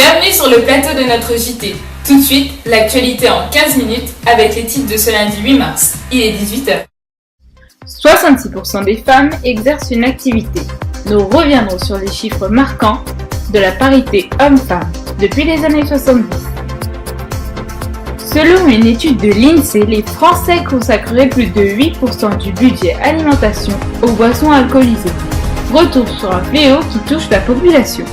Bienvenue sur le plateau de notre JT. Tout de suite, l'actualité en 15 minutes avec les titres de ce lundi 8 mars. Il est 18h. 66% des femmes exercent une activité. Nous reviendrons sur les chiffres marquants de la parité homme-femme depuis les années 70. Selon une étude de l'INSEE, les Français consacreraient plus de 8% du budget alimentation aux boissons alcoolisées. Retour sur un fléau qui touche la population.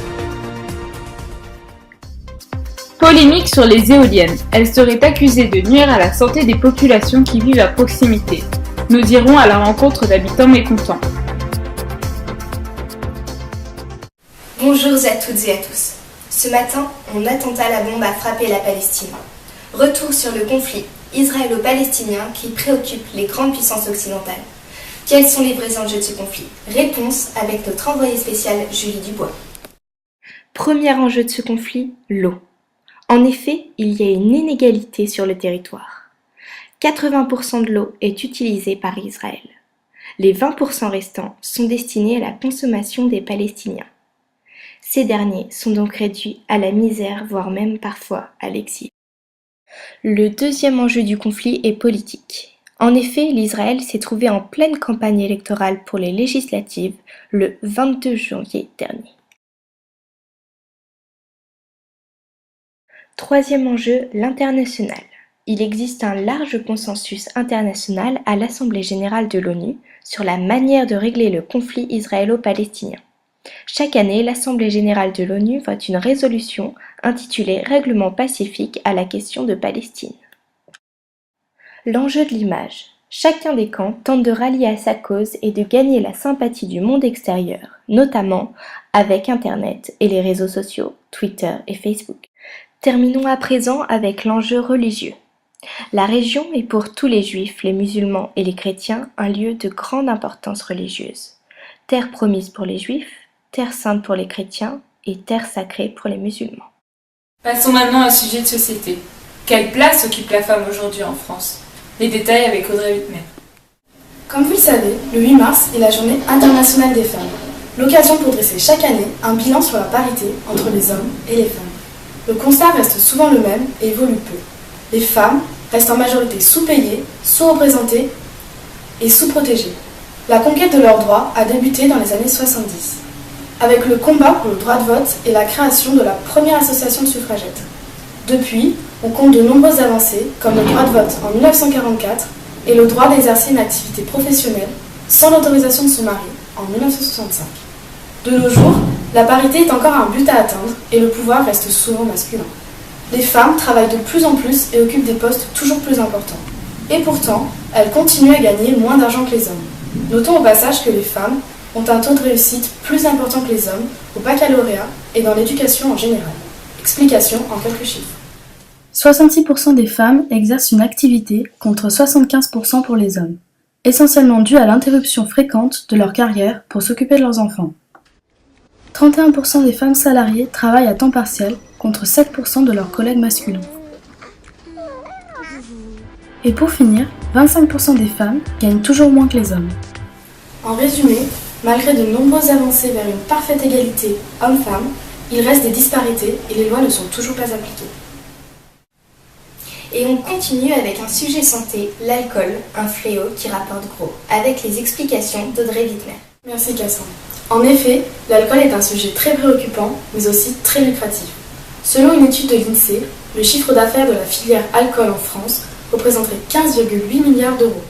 Polémique sur les éoliennes. Elles seraient accusées de nuire à la santé des populations qui vivent à proximité. Nous irons à la rencontre d'habitants mécontents. Bonjour à toutes et à tous. Ce matin, un attentat à la bombe a frappé la Palestine. Retour sur le conflit israélo-palestinien qui préoccupe les grandes puissances occidentales. Quels sont les vrais enjeux de ce conflit? Réponse avec notre envoyée spéciale Julie Dubois. Premier enjeu de ce conflit, l'eau. En effet, il y a une inégalité sur le territoire. 80% de l'eau est utilisée par Israël. Les 20% restants sont destinés à la consommation des Palestiniens. Ces derniers sont donc réduits à la misère, voire même parfois à l'exil. Le deuxième enjeu du conflit est politique. En effet, l'Israël s'est trouvé en pleine campagne électorale pour les législatives le 22 janvier dernier. Troisième enjeu, l'international. Il existe un large consensus international à l'Assemblée générale de l'ONU sur la manière de régler le conflit israélo-palestinien. Chaque année, l'Assemblée générale de l'ONU vote une résolution intitulée « Règlement pacifique à la question de Palestine ». L'enjeu de l'image. Chacun des camps tente de rallier à sa cause et de gagner la sympathie du monde extérieur, notamment avec Internet et les réseaux sociaux, Twitter et Facebook. Terminons à présent avec l'enjeu religieux. La région est pour tous les juifs, les musulmans et les chrétiens un lieu de grande importance religieuse. Terre promise pour les juifs, terre sainte pour les chrétiens et terre sacrée pour les musulmans. Passons maintenant à un sujet de société. Quelle place occupe la femme aujourd'hui en France? Les détails avec Audrey Wittmer. Comme vous le savez, le 8 mars est la journée internationale des femmes. L'occasion pour dresser chaque année un bilan sur la parité entre les hommes et les femmes. Le constat reste souvent le même et évolue peu. Les femmes restent en majorité sous-payées, sous-représentées et sous-protégées. La conquête de leurs droits a débuté dans les années 70, avec le combat pour le droit de vote et la création de la première association de suffragettes. Depuis, on compte de nombreuses avancées, comme le droit de vote en 1944 et le droit d'exercer une activité professionnelle sans l'autorisation de son mari en 1965. De nos jours, la parité est encore un but à atteindre et le pouvoir reste souvent masculin. Les femmes travaillent de plus en plus et occupent des postes toujours plus importants. Et pourtant, elles continuent à gagner moins d'argent que les hommes. Notons au passage que les femmes ont un taux de réussite plus important que les hommes au baccalauréat et dans l'éducation en général. Explication en quelques chiffres. 66% des femmes exercent une activité contre 75% pour les hommes, essentiellement due à l'interruption fréquente de leur carrière pour s'occuper de leurs enfants. 31% des femmes salariées travaillent à temps partiel contre 7% de leurs collègues masculins. Et pour finir, 25% des femmes gagnent toujours moins que les hommes. En résumé, malgré de nombreuses avancées vers une parfaite égalité homme-femme, il reste des disparités et les lois ne sont toujours pas appliquées. Et on continue avec un sujet santé, l'alcool, un fléau qui rapporte gros, avec les explications d'Audrey Wittmer. Merci Cassandre. En effet, l'alcool est un sujet très préoccupant, mais aussi très lucratif. Selon une étude de l'INSEE, le chiffre d'affaires de la filière alcool en France représenterait 15,8 milliards d'euros.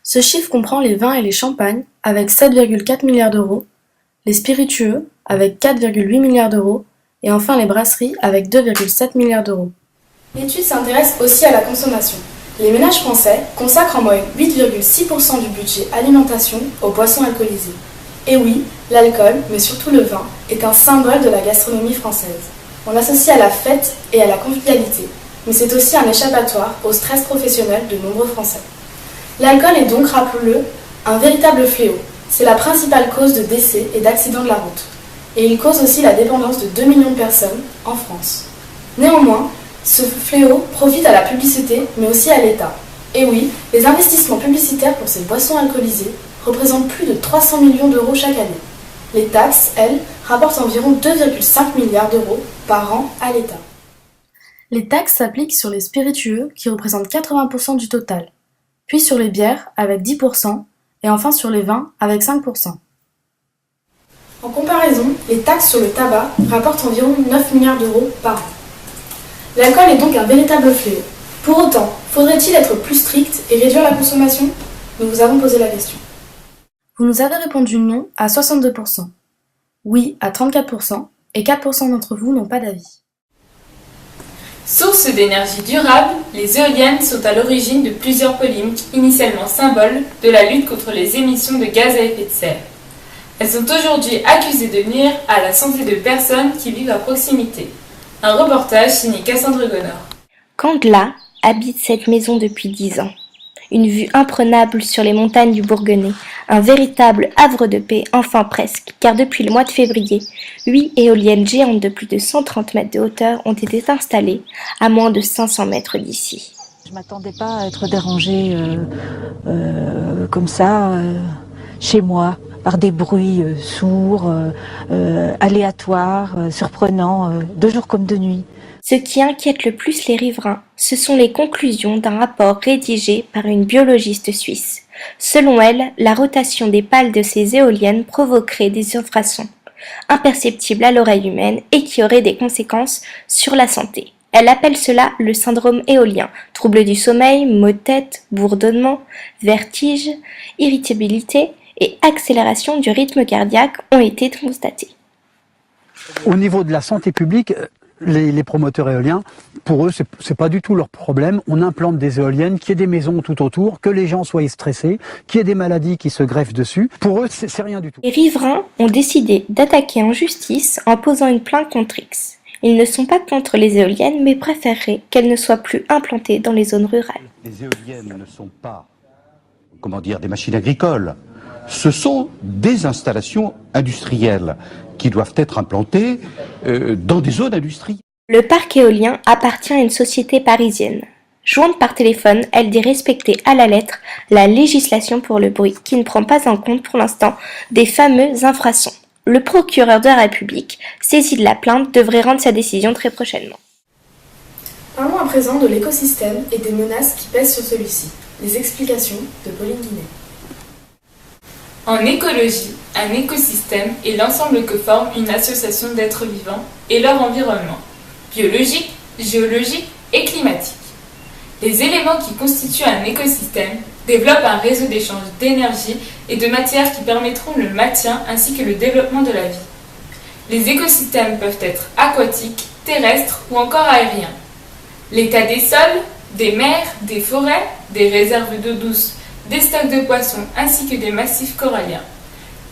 Ce chiffre comprend les vins et les champagnes avec 7,4 milliards d'euros, les spiritueux avec 4,8 milliards d'euros et enfin les brasseries avec 2,7 milliards d'euros. L'étude s'intéresse aussi à la consommation. Les ménages français consacrent en moyenne 8,6% du budget alimentation aux boissons alcoolisées. Et oui, l'alcool, mais surtout le vin, est un symbole de la gastronomie française. On l'associe à la fête et à la convivialité, mais c'est aussi un échappatoire au stress professionnel de nombreux Français. L'alcool est donc, rappelons-le, un véritable fléau. C'est la principale cause de décès et d'accidents de la route. Et il cause aussi la dépendance de 2 millions de personnes en France. Néanmoins, ce fléau profite à la publicité, mais aussi à l'État. Et oui, les investissements publicitaires pour ces boissons alcoolisées représentent plus de 300 millions d'euros chaque année. Les taxes, elles, rapportent environ 2,5 milliards d'euros par an à l'État. Les taxes s'appliquent sur les spiritueux qui représentent 80% du total, puis sur les bières avec 10% et enfin sur les vins avec 5%. En comparaison, les taxes sur le tabac rapportent environ 9 milliards d'euros par an. L'alcool est donc un véritable fléau. Pour autant, faudrait-il être plus strict et réduire la consommation ? Nous vous avons posé la question. Vous nous avez répondu non à 62%, oui à 34% et 4% d'entre vous n'ont pas d'avis. Source d'énergie durable, les éoliennes sont à l'origine de plusieurs polémiques initialement symboles de la lutte contre les émissions de gaz à effet de serre. Elles sont aujourd'hui accusées de nuire à la santé de personnes qui vivent à proximité. Un reportage signé Cassandre Gonor. Candela habite cette maison depuis 10 ans. Une vue imprenable sur les montagnes du Bourguenais, un véritable havre de paix, enfin presque, car depuis le mois de février, 8 éoliennes géantes de plus de 130 mètres de hauteur ont été installées à moins de 500 mètres d'ici. Je ne m'attendais pas à être dérangée comme ça, chez moi, par des bruits sourds, aléatoires, surprenants, de jour comme de nuit. Ce qui inquiète le plus les riverains, ce sont les conclusions d'un rapport rédigé par une biologiste suisse. Selon elle, la rotation des pales de ces éoliennes provoquerait des infrasons imperceptibles à l'oreille humaine et qui auraient des conséquences sur la santé. Elle appelle cela le syndrome éolien. Troubles du sommeil, maux de tête, bourdonnement, vertige, irritabilité et accélération du rythme cardiaque ont été constatés. Au niveau de la santé publique, les promoteurs éoliens, pour eux, c'est pas du tout leur problème. On implante des éoliennes, qu'il y ait des maisons tout autour, que les gens soient stressés, qu'il y ait des maladies qui se greffent dessus. Pour eux, c'est rien du tout. Les riverains ont décidé d'attaquer en justice en posant une plainte contre X. Ils ne sont pas contre les éoliennes, mais préféreraient qu'elles ne soient plus implantées dans les zones rurales. Les éoliennes ne sont pas, des machines agricoles. Ce sont des installations industrielles qui doivent être implantées dans des zones industrielles. Le parc éolien appartient à une société parisienne. Jointe par téléphone, elle dit respecter à la lettre la législation pour le bruit, qui ne prend pas en compte pour l'instant des fameux infrasons. Le procureur de la République, saisi de la plainte, devrait rendre sa décision très prochainement. Parlons à présent de l'écosystème et des menaces qui pèsent sur celui-ci. Les explications de Pauline Guinet. En écologie, un écosystème est l'ensemble que forme une association d'êtres vivants et leur environnement, biologique, géologique et climatique. Les éléments qui constituent un écosystème développent un réseau d'échange d'énergie et de matière qui permettront le maintien ainsi que le développement de la vie. Les écosystèmes peuvent être aquatiques, terrestres ou encore aériens. L'état des sols, des mers, des forêts, des réserves d'eau douce, des stocks de poissons ainsi que des massifs coralliens.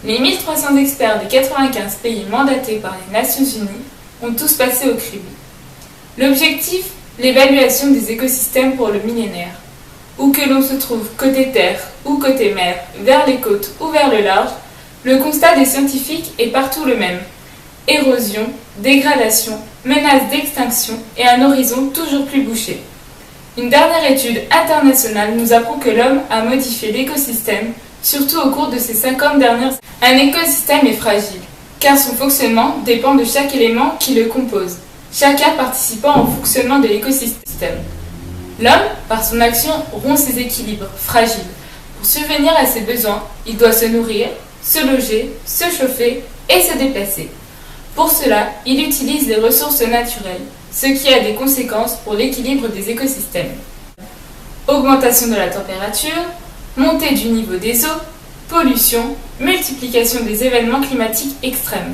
Les 1300 experts des 95 pays mandatés par les Nations Unies ont tous passé au crible. L'objectif, l'évaluation des écosystèmes pour le millénaire. Où que l'on se trouve côté terre ou côté mer, vers les côtes ou vers le large, le constat des scientifiques est partout le même. Érosion, dégradation, menace d'extinction et un horizon toujours plus bouché. Une dernière étude internationale nous apprend que l'homme a modifié l'écosystème, surtout au cours de ces 50 dernières années. Un écosystème est fragile, car son fonctionnement dépend de chaque élément qui le compose, chacun participant au fonctionnement de l'écosystème. L'homme, par son action, rompt ses équilibres fragiles. Pour subvenir à ses besoins, il doit se nourrir, se loger, se chauffer et se déplacer. Pour cela, il utilise les ressources naturelles, ce qui a des conséquences pour l'équilibre des écosystèmes. Augmentation de la température, montée du niveau des eaux, pollution, multiplication des événements climatiques extrêmes.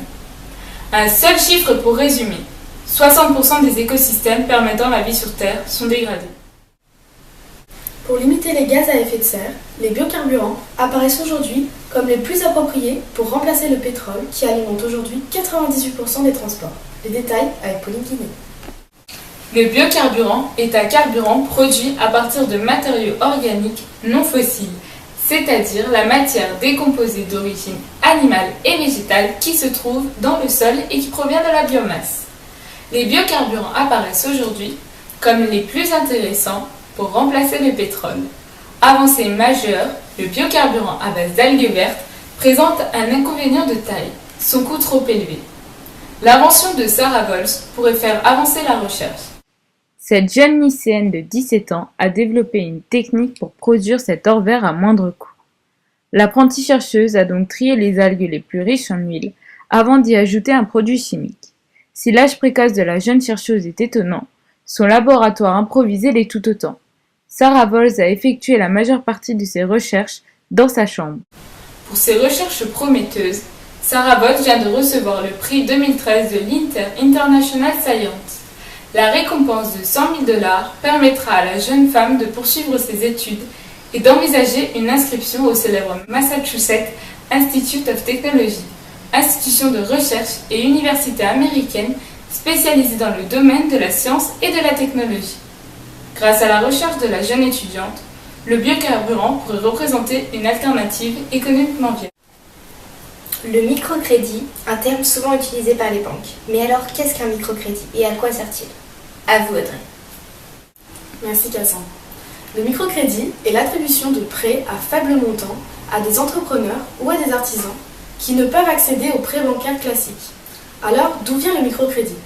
Un seul chiffre pour résumer, 60% des écosystèmes permettant la vie sur Terre sont dégradés. Pour limiter les gaz à effet de serre, les biocarburants apparaissent aujourd'hui comme les plus appropriés pour remplacer le pétrole qui alimente aujourd'hui 98% des transports. Les détails avec Pauline Guinet. Le biocarburant est un carburant produit à partir de matériaux organiques non fossiles, c'est-à-dire la matière décomposée d'origine animale et végétale qui se trouve dans le sol et qui provient de la biomasse. Les biocarburants apparaissent aujourd'hui comme les plus intéressants pour remplacer le pétrole. Avancée majeure, le biocarburant à base d'algues vertes présente un inconvénient de taille. son coût trop élevé. L'invention de Sarah Volz pourrait faire avancer la recherche. Cette jeune lycéenne de 17 ans a développé une technique pour produire cet or vert à moindre coût. L'apprentie chercheuse a donc trié les algues les plus riches en huile avant d'y ajouter un produit chimique. Si l'âge précoce de la jeune chercheuse est étonnant, son laboratoire improvisé l'est tout autant. Sarah Volz a effectué la majeure partie de ses recherches dans sa chambre. Pour ses recherches prometteuses, Sarah Volz vient de recevoir le prix 2013 de l'Inter International Science. La récompense de 100 000 $ permettra à la jeune femme de poursuivre ses études et d'envisager une inscription au célèbre Massachusetts Institute of Technology, institution de recherche et université américaine spécialisée dans le domaine de la science et de la technologie. Grâce à la recherche de la jeune étudiante, le biocarburant pourrait représenter une alternative économiquement viable. Le microcrédit, un terme souvent utilisé par les banques. Mais alors, qu'est-ce qu'un microcrédit et à quoi sert-il? À vous, Audrey. Merci Cassandre. Le microcrédit est l'attribution de prêts à faible montant à des entrepreneurs ou à des artisans qui ne peuvent accéder aux prêts bancaires classiques. Alors, d'où vient le microcrédit?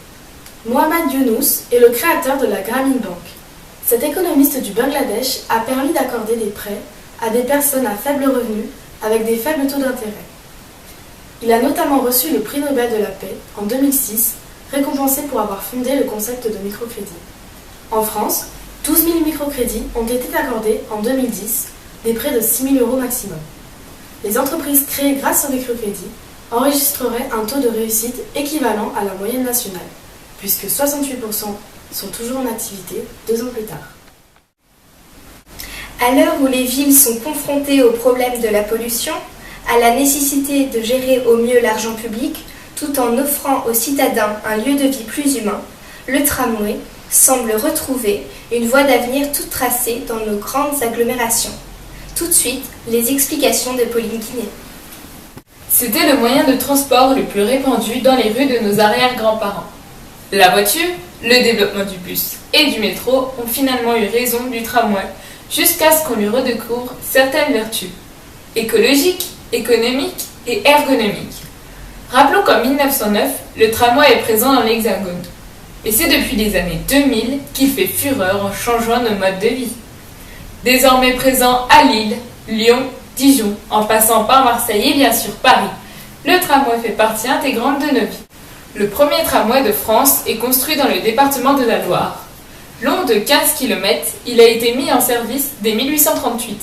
Mohamed Younous est le créateur de la Grameen Bank. Cet économiste du Bangladesh a permis d'accorder des prêts à des personnes à faible revenu avec des faibles taux d'intérêt. Il a notamment reçu le prix Nobel de la paix en 2006, récompensé pour avoir fondé le concept de microcrédit. En France, 12 000 microcrédits ont été accordés en 2010, des prêts de 6 000 € maximum. Les entreprises créées grâce au microcrédit enregistreraient un taux de réussite équivalent à la moyenne nationale, puisque 68% sont toujours en activité 2 ans plus tard. À l'heure où les villes sont confrontées au problème de la pollution, à la nécessité de gérer au mieux l'argent public, tout en offrant aux citadins un lieu de vie plus humain, le tramway semble retrouver une voie d'avenir toute tracée dans nos grandes agglomérations. Tout de suite, les explications de Pauline Quinet. C'était le moyen de transport le plus répandu dans les rues de nos arrière-grands-parents. La voiture, le développement du bus et du métro ont finalement eu raison du tramway jusqu'à ce qu'on lui redécouvre certaines vertus écologiques, économiques et ergonomiques. Rappelons qu'en 1909, le tramway est présent dans l'Hexagone. Et c'est depuis les années 2000 qu'il fait fureur en changeant nos modes de vie. Désormais présent à Lille, Lyon, Dijon, en passant par Marseille et bien sûr Paris, le tramway fait partie intégrante de nos vies. Le premier tramway de France est construit dans le département de la Loire. Long de 15 km, il a été mis en service dès 1838.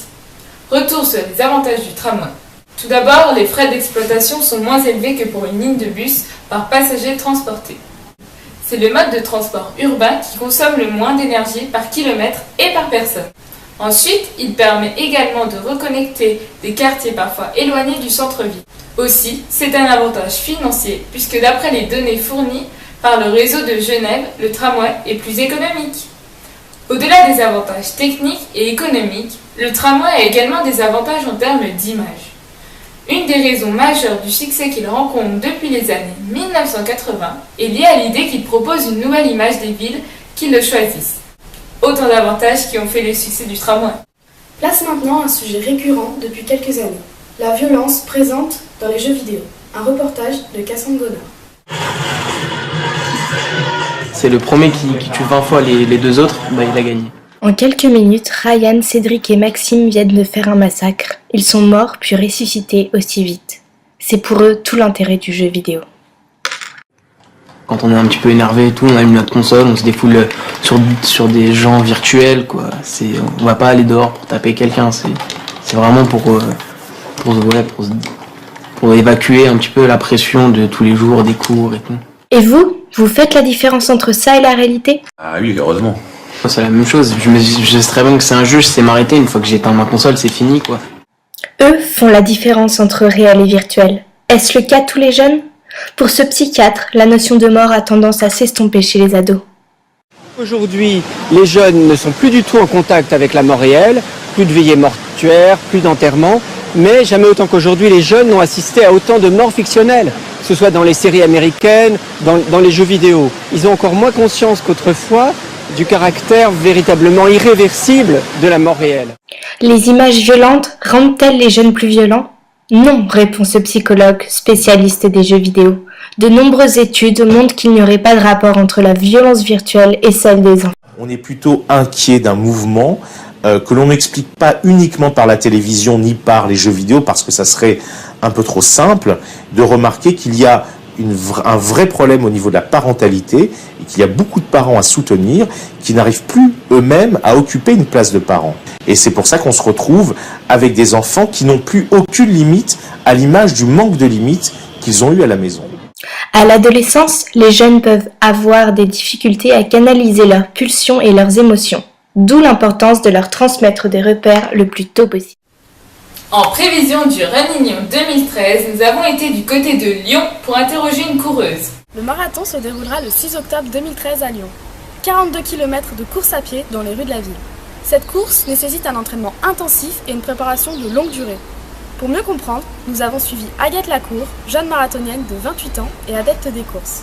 Retour sur les avantages du tramway. Tout d'abord, les frais d'exploitation sont moins élevés que pour une ligne de bus par passager transporté. C'est le mode de transport urbain qui consomme le moins d'énergie par kilomètre et par personne. Ensuite, il permet également de reconnecter des quartiers parfois éloignés du centre-ville. Aussi, c'est un avantage financier puisque d'après les données fournies par le réseau de Genève, le tramway est plus économique. Au-delà des avantages techniques et économiques, le tramway a également des avantages en termes d'image. Une des raisons majeures du succès qu'il rencontre depuis les années 1980 est liée à l'idée qu'il propose une nouvelle image des villes qui le choisissent. Autant d'avantages qui ont fait le succès du tramway. Place maintenant un sujet récurrent depuis quelques années, la violence présente dans les jeux vidéo. Un reportage de Cassandre Gonard. C'est le premier qui tue 20 fois les deux autres, il a gagné. En quelques minutes, Ryan, Cédric et Maxime viennent de faire un massacre. Ils sont morts puis ressuscités aussi vite. C'est pour eux tout l'intérêt du jeu vidéo. Quand on est un petit peu énervé et tout, on allume notre console, on se défoule sur des gens virtuels, quoi. On va pas aller dehors pour taper quelqu'un, c'est vraiment pour évacuer un petit peu la pression de tous les jours, des cours et tout. Et vous faites la différence entre ça et la réalité? Ah oui, heureusement. C'est la même chose, je sais très bien que c'est un jeu, je sais m'arrêter, une fois que j'ai éteint ma console, c'est fini, quoi. Eux font la différence entre réel et virtuel. Est-ce le cas de tous les jeunes? Pour ce psychiatre, la notion de mort a tendance à s'estomper chez les ados. Aujourd'hui, les jeunes ne sont plus du tout en contact avec la mort réelle, plus de veillées mortuaires, plus d'enterrements, mais jamais autant qu'aujourd'hui les jeunes n'ont assisté à autant de morts fictionnelles, que ce soit dans les séries américaines, dans les jeux vidéo. Ils ont encore moins conscience qu'autrefois du caractère véritablement irréversible de la mort réelle. Les images violentes rendent-elles les jeunes plus violents? Non, répond ce psychologue spécialiste des jeux vidéo. De nombreuses études montrent qu'il n'y aurait pas de rapport entre la violence virtuelle et celle des enfants. On est plutôt inquiet d'un mouvement que l'on n'explique pas uniquement par la télévision ni par les jeux vidéo, parce que ça serait un peu trop simple, de remarquer qu'il y a un vrai problème au niveau de la parentalité et qu'il y a beaucoup de parents à soutenir qui n'arrivent plus eux-mêmes à occuper une place de parent. Et c'est pour ça qu'on se retrouve avec des enfants qui n'ont plus aucune limite, à l'image du manque de limites qu'ils ont eu à la maison. À l'adolescence, les jeunes peuvent avoir des difficultés à canaliser leurs pulsions et leurs émotions, d'où l'importance de leur transmettre des repères le plus tôt possible. En prévision du Running 2013, nous avons été du côté de Lyon pour interroger une coureuse. Le marathon se déroulera le 6 octobre 2013 à Lyon. 42 km de course à pied dans les rues de la ville. Cette course nécessite un entraînement intensif et une préparation de longue durée. Pour mieux comprendre, nous avons suivi Agathe Lacour, jeune marathonienne de 28 ans et adepte des courses.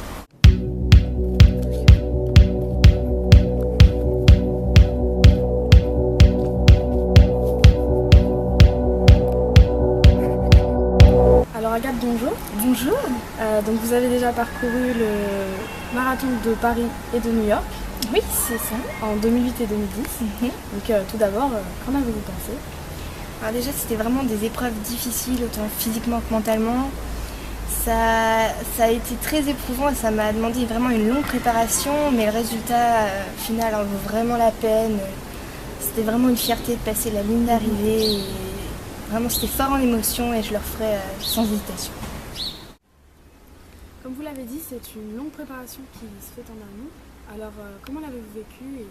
Alors Agathe, bonjour. Bonjour. Donc vous avez déjà parcouru le marathon de Paris et de New York. Oui, c'est ça. En 2008 et 2010. Donc tout d'abord, qu'en avez-vous pensé? Alors déjà, c'était vraiment des épreuves difficiles, autant physiquement que mentalement. Ça a été très éprouvant et ça m'a demandé vraiment une longue préparation, mais le résultat final en vaut vraiment la peine. C'était vraiment une fierté de passer la ligne d'arrivée. Et vraiment, c'était fort en émotion et je le referai sans hésitation. Comme vous l'avez dit, c'est une longue préparation qui se fait en amont. Alors, comment l'avez-vous vécu et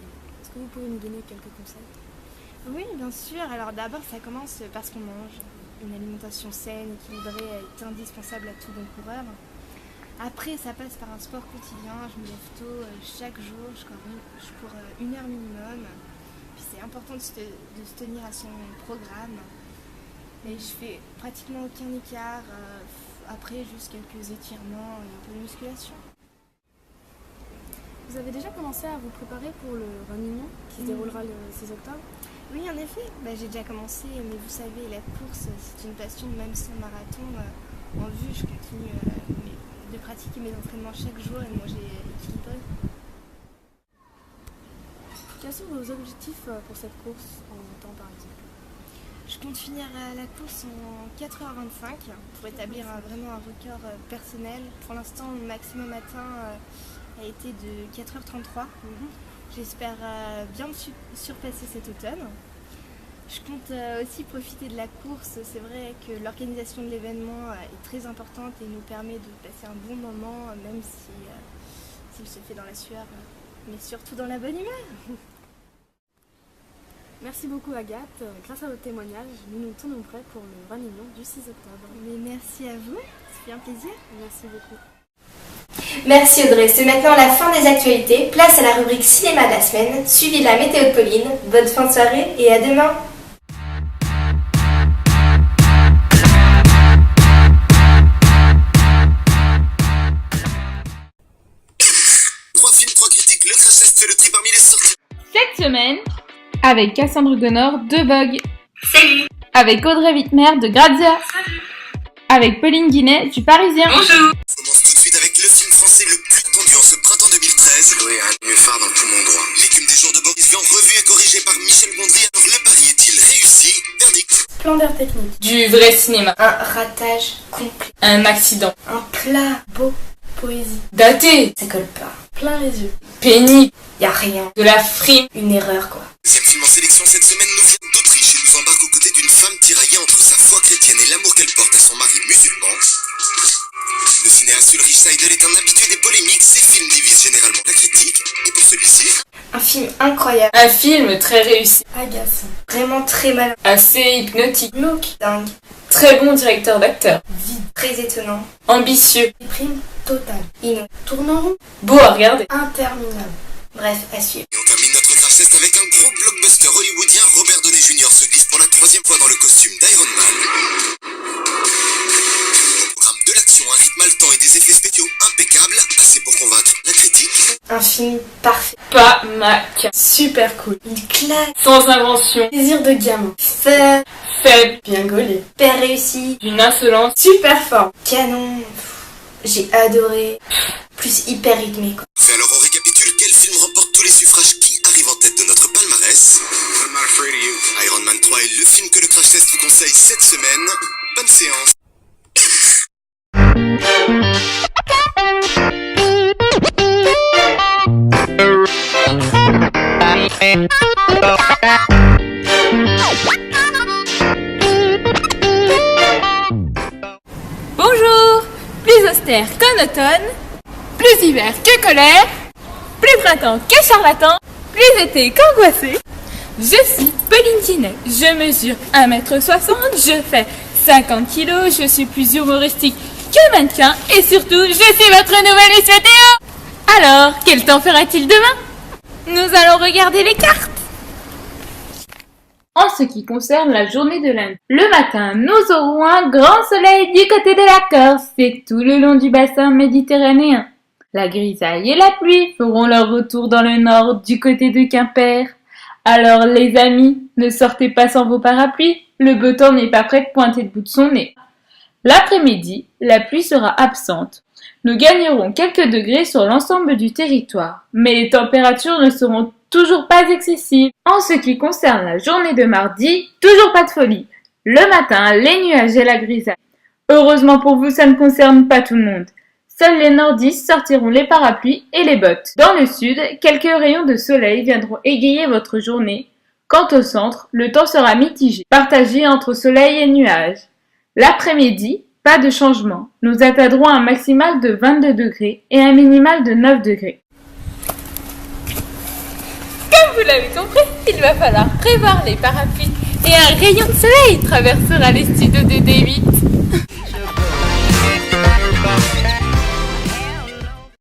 est-ce que vous pouvez nous donner quelques conseils? Oui, bien sûr. Alors d'abord, ça commence parce qu'on mange. Une alimentation saine, équilibrée est indispensable à tout bon coureur. Après, ça passe par un sport quotidien. Je me lève tôt chaque jour, je cours 1 heure minimum. Puis c'est important de se tenir à son programme. Et je fais pratiquement aucun écart. Après, juste quelques étirements et un peu de musculation. Vous avez déjà commencé à vous préparer pour le Running qui se déroulera le 6 octobre? Oui, en effet. J'ai déjà commencé, mais vous savez, la course, c'est une passion, même sans marathon. En vue, je continue de pratiquer mes entraînements chaque jour et de manger équilibré. Quels sont vos objectifs pour cette course en temps, par exemple? Je compte finir la course en 4h25 pour établir vraiment un record personnel. Pour l'instant, le maximum atteint a été de 4h33. J'espère bien surpasser cet automne. Je compte aussi profiter de la course. C'est vrai que l'organisation de l'événement est très importante et nous permet de passer un bon moment, même s'il se fait dans la sueur, mais surtout dans la bonne humeur. Merci beaucoup Agathe. Grâce à votre témoignage, nous nous tenons prêts pour le Running du 6 octobre. Mais merci à vous, c'est un plaisir. Merci beaucoup. Merci Audrey, c'est maintenant la fin des actualités. Place à la rubrique cinéma de la semaine, suivie de la météo de Pauline. Bonne fin de soirée et à demain. Trois films, trois critiques, le crash test, le tri parmi les sorties. Cette semaine, avec Cassandre Gonor de Vogue. Salut. Avec Audrey Wittmer de Grazia. Salut. Avec Pauline Guinet du Parisien. Bonjour. On commence tout de suite avec le film français le plus attendu en ce printemps 2013. Oui, un nénuphar dans tout mon droit. L'écume des jours de Boris Vian, revue et corrigée par Michel Gondry. Alors le pari est-il réussi? Verdict. Plan d'air technique. Du vrai cinéma. Un ratage complet. Un accident. Un plat beau. Poésie. Daté. Ça colle pas. Plein les yeux. Pénible. Y a rien. De la frime. Une erreur quoi. Deuxième film en sélection cette semaine nous vient d'Autriche et nous embarque aux côtés d'une femme tiraillée entre sa foi chrétienne et l'amour qu'elle porte à son mari musulman. Le cinéaste Ulrich Seidel est un habitué des polémiques, ses films divisent généralement la critique, et pour celui-ci... Un film incroyable. Un film très réussi. Agaçant. Vraiment très malin. Assez hypnotique. Glauque. Dingue. Très bon directeur d'acteur. Vide. Très étonnant. Ambitieux. Déprime totale. Inno. Tournant rond. Beau à regarder. Interminable. Bref, à suivre. Et on termine notre crash test avec un gros blockbuster hollywoodien. Robert Downey Jr. se glisse pour la 3e fois dans le costume d'Iron Man. Au programme de l'action, un rythme haletant et des effets spéciaux impeccables, assez pour convaincre la critique. Un film parfait. Pas mac. Super cool. Il claque. Sans invention. Désir de gamin. Fun. Faible. Bien gaulé. Père réussi. D'une insolence. Super fort. Canon. J'ai adoré. Plus hyper rythmé, quoi. Fait, alors on récapitule, quel film remporte tous les suffrages, qui arrive en tête de notre palmarès? I'm not afraid of you. Iron Man 3 est le film que le Crash Test vous conseille cette semaine. Bonne séance. Bonjour. Plus austère qu'en automne, plus hiver que colère, plus printemps que charlatan, plus été qu'angoissé. Je suis Pauline Tinet, je mesure 1m60, je fais 50 kilos, je suis plus humoristique que mannequin et surtout, je suis votre nouvelle Miss Météo. Alors, quel temps fera-t-il demain? Nous allons regarder les cartes. En ce qui concerne la journée de lundi, le matin, nous aurons un grand soleil du côté de la Corse et tout le long du bassin méditerranéen. La grisaille et la pluie feront leur retour dans le nord du côté de Quimper. Alors les amis, ne sortez pas sans vos parapluies, le beau temps n'est pas prêt de pointer le bout de son nez. L'après-midi, la pluie sera absente. Nous gagnerons quelques degrés sur l'ensemble du territoire, mais les températures ne seront toujours pas excessives. En ce qui concerne la journée de mardi, toujours pas de folie. Le matin, les nuages et la grisaille. Heureusement pour vous, ça ne concerne pas tout le monde. Seuls les nordistes sortiront les parapluies et les bottes. Dans le sud, quelques rayons de soleil viendront égayer votre journée. Quant au centre, le temps sera mitigé, partagé entre soleil et nuages. L'après-midi, pas de changement. Nous atteindrons un maximal de 22 degrés et un minimal de 9 degrés. Comme vous l'avez compris, il va falloir prévoir les parapluies et un rayon de soleil traversera les studios de D8.